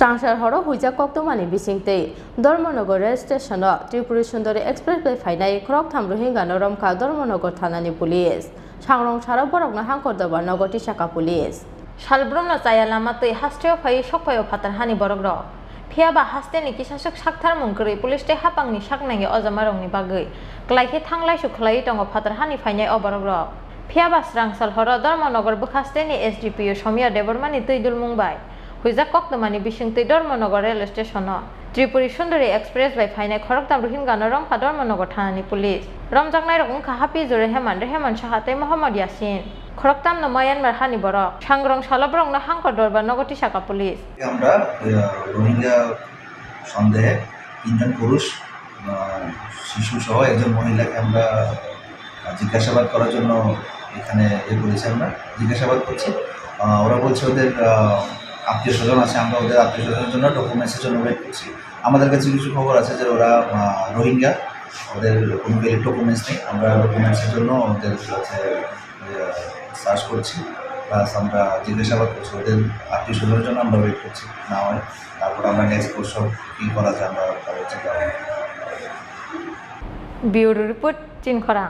Srangsar horo huijak koktomani bisingtei Dharmanagar rail station Tripura Sundari Expressway phainai khorok tham Rohingya Romkha Dharmanagar thanani police Sangrong sara borokno hangkor dabar Nagar Tisaka police Salbrumno chaya lamatui hasteo phai sokpayo phatar hani borokrok phiaba hasteni kisasok sakthar mungkri police te hapangni saknangi ojamarongni bagui klaikhe thanglai sukhlai tongo phatar hani phainai oborokrok phiaba Srangsar horo Dharmanagar bukhasteni SDPO Somya Debormani tuidul mungbai huijak koktomani bisingtui Dharmanagar rail station Tripura Sundari Expressway phainai khoroktam Rohingya Romkha Dharmanagar thanani police romjaknai rok ungkha happy jore heman sahatei Mohammad Yasin খরকতাম ন Myanmar হানি বরক সাংগ্রং সালব্রং না হাঙ্কর দরবার নগটি শাখা police আমরা রোহিঙ্গা সন্দেহে 3 জন পুরুষ শিশু সহ একজন মহিলাকে আমরা জিজ্ঞাসাবাদ করার জন্য এখানে করেছি আমরা জিজ্ঞাসাবাদ করছি ওরা বলছে ওদের আত্মীয় স্বজন আছে আমরা ওদের আত্মীয় স্বজনের জন্য ডকুমেন্টসের জন্য ওয়েট করছি আমাদের কাছে কিছু খবর আছে যে ওরা রোহিঙ্গা ওদের কোনো ভ্যালিড ডকুমেন্টস নেই আমরা ডকুমেন্টসের জন্য ওদের কাছে সার্চ করছি প্লাস আমরা জিজ্ঞাসাবাদ করছি ওদের আত্মীয় স্বজনের জন্য আমরা ওয়েট করছি না হয় তারপর আমরা নেক্সট কোর্স কী করা যায় আমরা চিন্তা ব্যুরো রিপোর্ট চিনখরা।